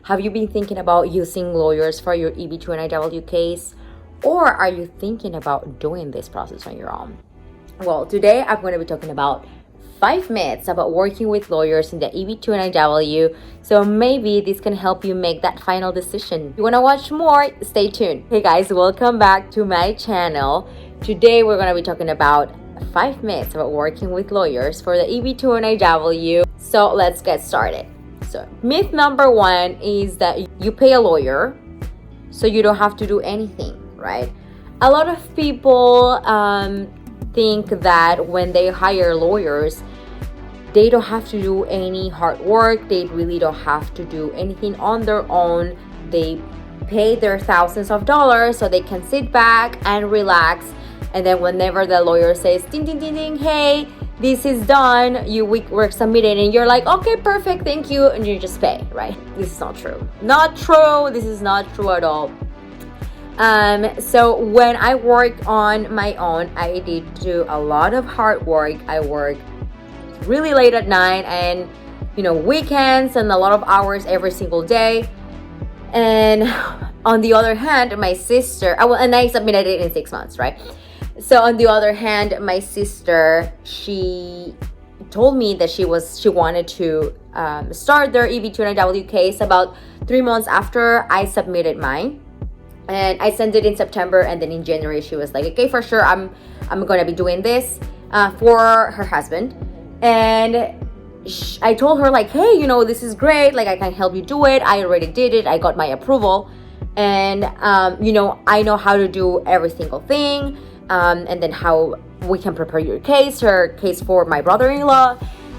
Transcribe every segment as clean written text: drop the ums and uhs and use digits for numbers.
Have you been thinking about using lawyers for your EB2 NIW case? Or are you thinking about doing this process on your own? Well, today I'm going to be talking about 5 myths about working with lawyers in the EB2 NIW. So maybe this can help you make that final decision. If you want to watch more, stay tuned. Hey guys, welcome back to my channel. Today we're going to be talking about 5 myths about working with lawyers for the EB2 NIW. So let's get started. So myth number 1 is that you pay a lawyer so you don't have to do anything, right? A lot of people think that when they hire lawyers, they don't have to do any hard work. They really don't have to do anything on their own. They pay their thousands of dollars so they can sit back and relax. And then whenever the lawyer says, ding, ding, ding, ding, hey, this is done, we're submitted, and you're like, okay, perfect, thank you, and you just pay, right? This is not true. Not true. This is not true at all. So when I worked on my own, I did do a lot of hard work. I worked really late at night and, weekends and a lot of hours every single day. And on the other hand, my sister, and I submitted it in 6 months, right? So on the other hand, my sister, she told me that she wanted to start their EB2 NIW case about 3 months after I submitted mine. And I sent it in September, and then in January she was like, okay, for sure, I'm gonna be doing this for her husband. And I told her like, hey, this is great, like I can help you do it. I already did it. I got my approval, and I know how to do every single thing, and then how we can prepare her case for my brother-in-law.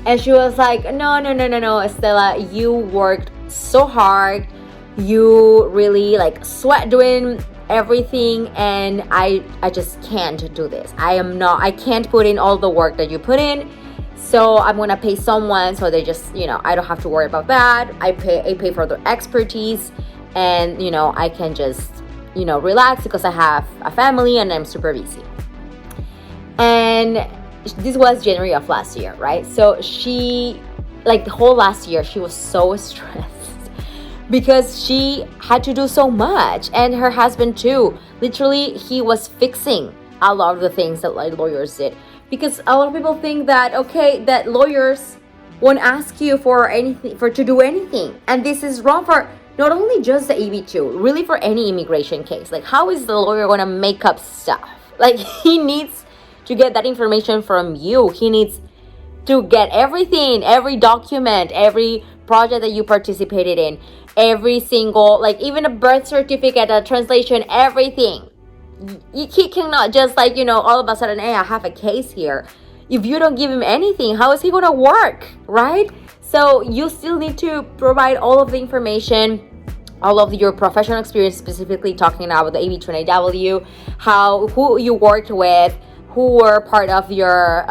And she was like, no, Estela, you worked so hard. You really sweat doing everything, and I just can't do this. I can't put in all the work that you put in. So I'm gonna pay someone so they just, I don't have to worry about that. I pay for their expertise, and I can just, relax because I have a family and I'm super busy. And this was January of last year, right? So she, the whole last year, she was so stressed because she had to do so much, and her husband too. Literally, he was fixing a lot of the things that lawyers did, because a lot of people think that that lawyers won't ask you for anything, to do anything, and this is wrong for not only just the EB2, really for any immigration case. How is the lawyer gonna make up stuff? He needs to get that information from you. He needs to get everything, every document, every project that you participated in, every single, even a birth certificate, a translation, everything. He cannot just all of a sudden, hey, I have a case here. If you don't give him anything, how is he gonna work, right? So you still need to provide all of the information, all of your professional experience, specifically talking about the EB2 NIW, who you worked with, who were part of your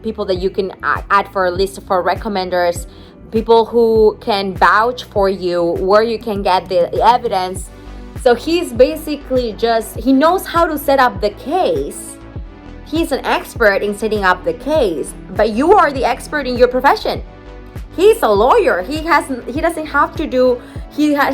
people that you can add for a list for recommenders, people who can vouch for you, where you can get the evidence. So he's basically he knows how to set up the case. He's an expert in setting up the case, but you are the expert in your profession. He's a lawyer. He is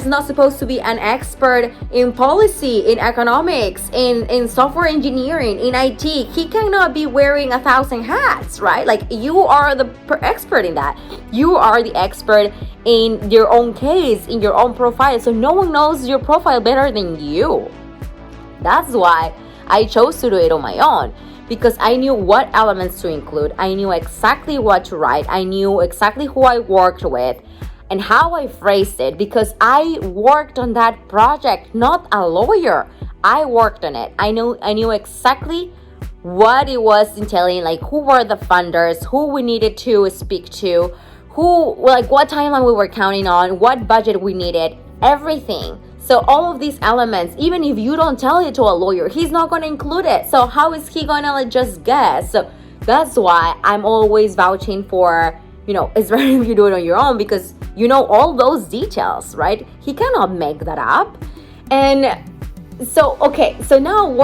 not supposed to be an expert in policy, in economics, in software engineering, in IT. He cannot be wearing 1,000 hats, right? You are the expert in that. You are the expert in your own case, in your own profile. So no one knows your profile better than you. That's why I chose to do it on my own, because I knew what elements to include. I knew exactly what to write. I knew exactly who I worked with and how I phrased it, because I worked on that project, not a lawyer. I worked on it. I knew exactly what it was entailing, who were the funders, who we needed to speak to, what timeline we were counting on, what budget we needed, everything. So all of these elements, even if you don't tell it to a lawyer, he's not going to include it. So how is he going to just guess? So that's why I'm always vouching for, it's better if you do it on your own, because all those details, right? He cannot make that up. And so, so now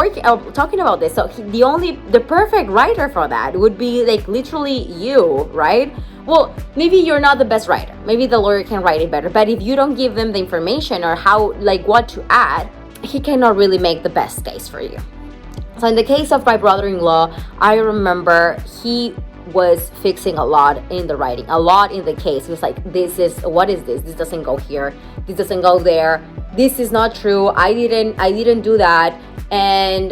talking about this. So the perfect writer for that would be literally you, right? Well, maybe you're not the best writer. Maybe the lawyer can write it better. But if you don't give them the information or how, like what to add, he cannot really make the best case for you. So in the case of my brother-in-law, I remember he was fixing a lot in the writing, a lot in the case. He was like, what is this? This doesn't go here. This doesn't go there. This is not true. I didn't do that. And,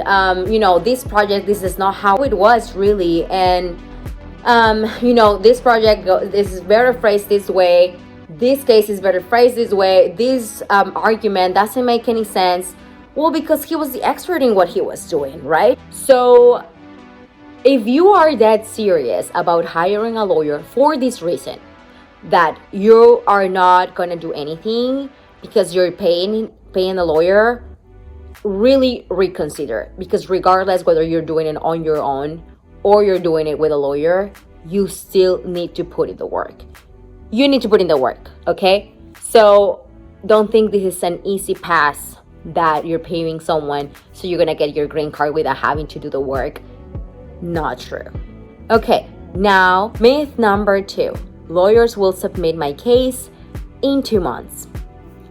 this project, this is not how it was really. And, this project, this is better phrased this way. This case is better phrased this way. This argument doesn't make any sense. Well, because he was the expert in what he was doing, right? So if you are that serious about hiring a lawyer for this reason, that you are not going to do anything because you're paying the lawyer, really reconsider. Because regardless whether you're doing it on your own or you're doing it with a lawyer, you still need to put in the work. You need to put in the work, okay? So don't think this is an easy pass that you're paying someone so you're gonna get your green card without having to do the work. Not true. Okay, now myth number 2. Lawyers will submit my case in 2 months,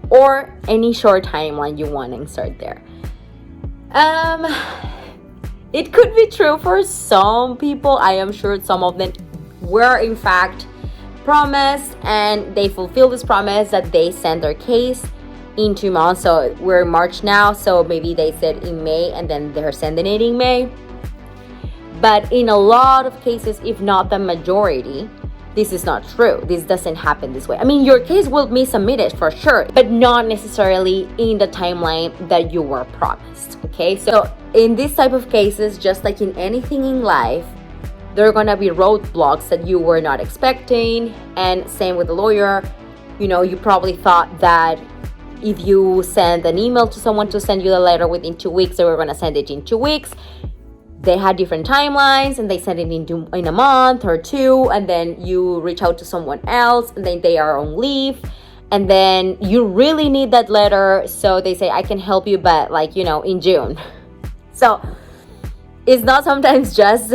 or any short timeline you want to insert there. It could be true for some people. I am sure some of them were in fact promised and they fulfill this promise that they send their case in 2 months. So we're in March now, so maybe they said in May and then they're sending it in May. But in a lot of cases, if not the majority, this is not true. This doesn't happen this way. I mean, your case will be submitted for sure, but not necessarily in the timeline that you were promised, okay? So in this type of cases, just like in anything in life, there are gonna be roadblocks that you were not expecting. And same with the lawyer. You probably thought that if you send an email to someone to send you the letter within 2 weeks, they were gonna send it in 2 weeks. They had different timelines and they send it in a month or 2, and then you reach out to someone else and then they are on leave, and then you really need that letter, so they say I can help you, but in June. So it's not sometimes just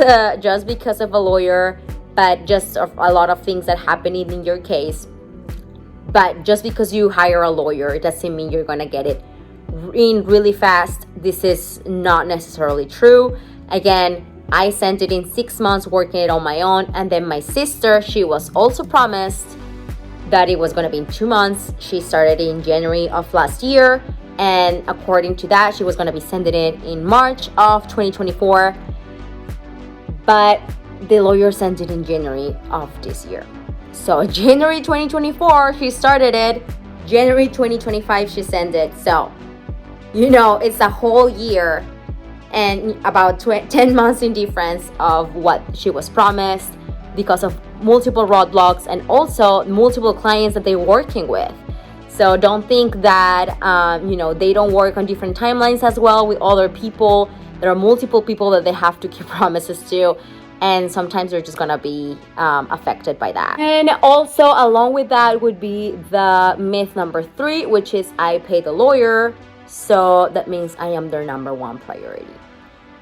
because of a lawyer, but just of a lot of things that happen in your case. But just because you hire a lawyer, it doesn't mean you're gonna get it in really fast. This is not necessarily true. Again, I sent it in 6 months working it on my own, and then my sister, she was also promised that it was going to be in 2 months. She started in January of last year, and according to that, she was going to be sending it in March of 2024, but the lawyer sent it in January of this year. So January 2024 she started it, January 2025 she sent it. So it's a whole year and about 10 months in difference of what she was promised, because of multiple roadblocks and also multiple clients that they're working with. So don't think that they don't work on different timelines as well with other people. There are multiple people that they have to keep promises to, and sometimes they're just gonna be affected by that. And also along with that would be the myth number 3, which is I pay the lawyer, so that means I am their number 1 priority.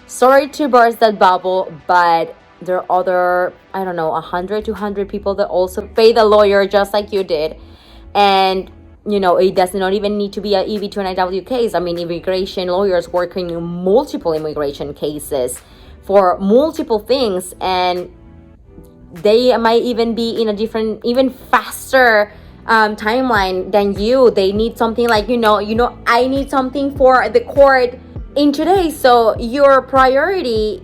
Sorry to burst that bubble, but there are other 100 200 people that also pay the lawyer just like you did. And it does not even need to be an EB2 NIW case. I mean, immigration lawyers working in multiple immigration cases for multiple things, and they might even be in a different, even faster timeline than you. They need something like, I need something for the court in 2 days. So your priority,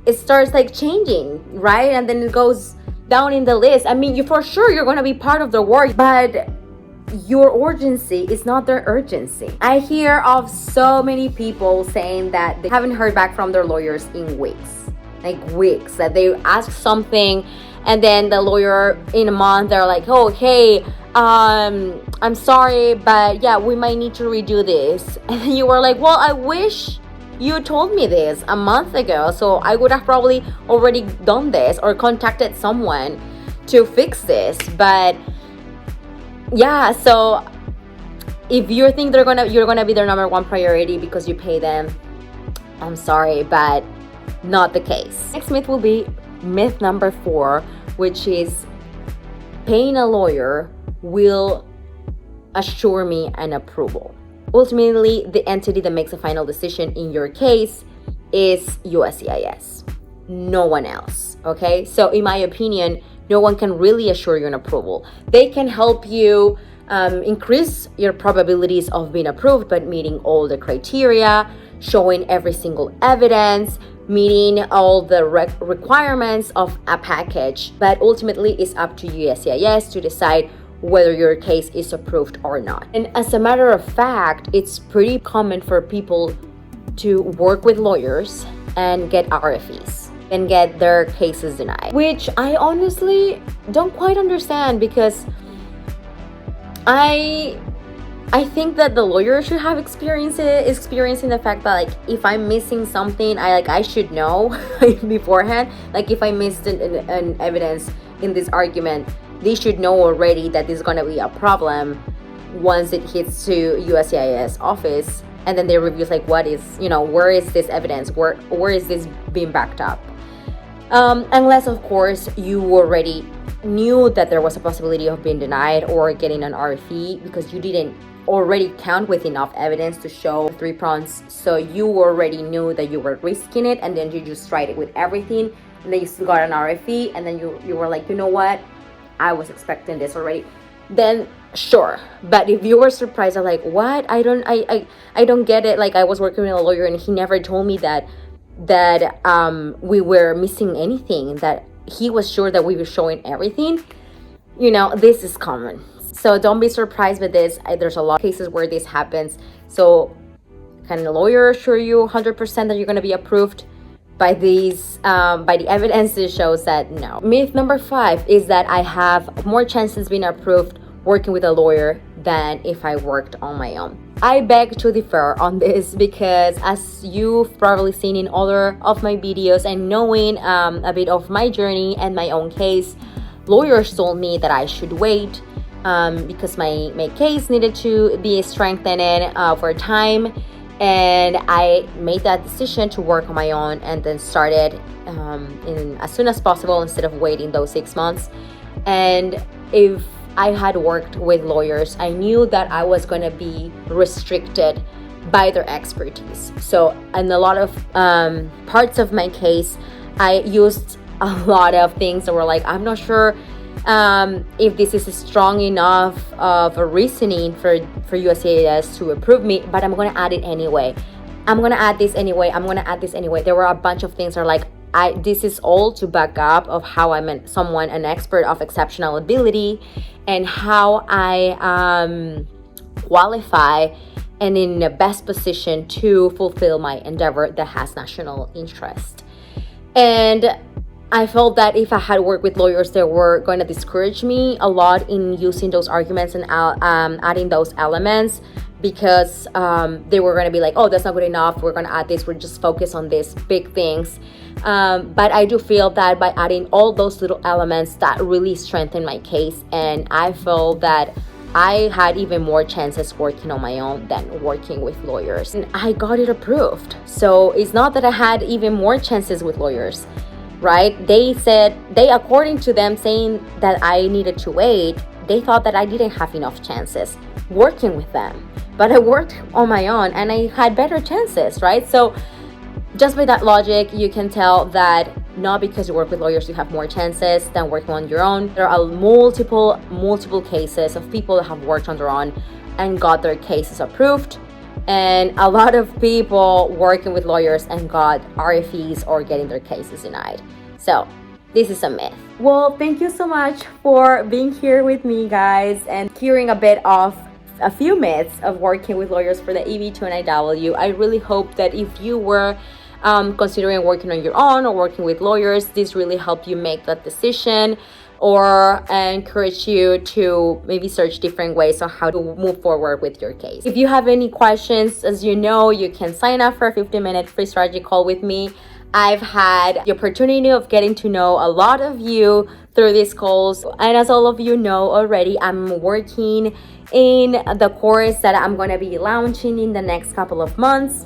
it starts changing, right? And then it goes down in the list. I mean, for sure you're going to be part of the work, but your urgency is not their urgency. I hear of so many people saying that they haven't heard back from their lawyers in weeks, that they ask something and then the lawyer in a month, they're like, oh, hey, I'm sorry, but yeah, we might need to redo this. And you were like, well, I wish you told me this a month ago, so I would have probably already done this or contacted someone to fix this. But yeah, so if you think you're gonna be their number 1 priority because you pay them, I'm sorry, but not the case. Next myth will be myth number 4, which is paying a lawyer will assure me an approval. Ultimately, the entity that makes a final decision in your case is USCIS, no one else, okay? So in my opinion, no one can really assure you an approval. They can help you increase your probabilities of being approved by meeting all the criteria, showing every single evidence, meeting all the requirements of a package. But ultimately, it's up to USCIS to decide whether your case is approved or not. And as a matter of fact, it's pretty common for people to work with lawyers and get RFEs and get their cases denied, which I honestly don't quite understand, because I think that the lawyer should have experiencing the fact that, like, if I'm missing something, I should know beforehand. Like, if I missed an evidence in this argument, they should know already that this is going to be a problem once it hits to USCIS office, and then they review, like, what is, where is this evidence, where is this being backed up, unless of course you already knew that there was a possibility of being denied or getting an RFE because you didn't already count with enough evidence to show 3 prongs. So you already knew that you were risking it, and then you just tried it with everything, and then you still got an RFE, and then you were like, you know what, I was expecting this already. Then sure. But if you were surprised, like, what, I don't get it, like, I was working with a lawyer and he never told me that we were missing anything, that he was sure that we were showing everything, this is common. So don't be surprised with this. There's a lot of cases where this happens. So can the lawyer assure you 100% that you're going to be approved by these, by the evidence that shows that no? Myth number 5 is that I have more chances being approved working with a lawyer than if I worked on my own. I beg to differ on this, because as you've probably seen in other of my videos and knowing a bit of my journey and my own case, lawyers told me that I should wait because my case needed to be strengthened for time, and I made that decision to work on my own and then started as soon as possible instead of waiting those 6 months. And if I had worked with lawyers, I knew that I was going to be restricted by their expertise. So in a lot of parts of my case, I used a lot of things that were like, I'm not sure if this is strong enough of a reasoning for USCIS to approve me, but I'm going to add it anyway. I'm going to add this anyway. I'm going to add this anyway. There were a bunch of things that are like, this is all to back up of how I'm an expert of exceptional ability, and how I qualify and in the best position to fulfill my endeavor that has national interest. And I felt that if I had worked with lawyers, they were going to discourage me a lot in using those arguments and adding those elements, because they were going to be like, oh, that's not good enough, we're going to add this, we're just focused on these big things. But I do feel that by adding all those little elements, that really strengthened my case, and I feel that I had even more chances working on my own than working with lawyers, and I got it approved. So it's not that I had even more chances with lawyers, right? They according to them saying that I needed to wait, they thought that I didn't have enough chances working with them, but I worked on my own and I had better chances, right? So just by that logic, you can tell that not because you work with lawyers you have more chances than working on your own. There are multiple cases of people that have worked on their own and got their cases approved, and a lot of people working with lawyers and got RFEs or getting their cases denied. So this is a myth. Well, thank you so much for being here with me, guys, and hearing a bit of a few myths of working with lawyers for the EB2 NIW. I really hope that if you were considering working on your own or working with lawyers, this really helped you make that decision, or encourage you to maybe search different ways on how to move forward with your case. If you have any questions, as you know, you can sign up for a 15-minute free strategy call with me. I've had the opportunity of getting to know a lot of you through these calls, and as all of you know already, I'm working in the course that I'm going to be launching in the next couple of months.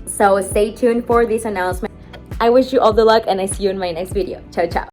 So stay tuned for this announcement. I wish you all the luck, and I see you in my next video. Ciao, ciao.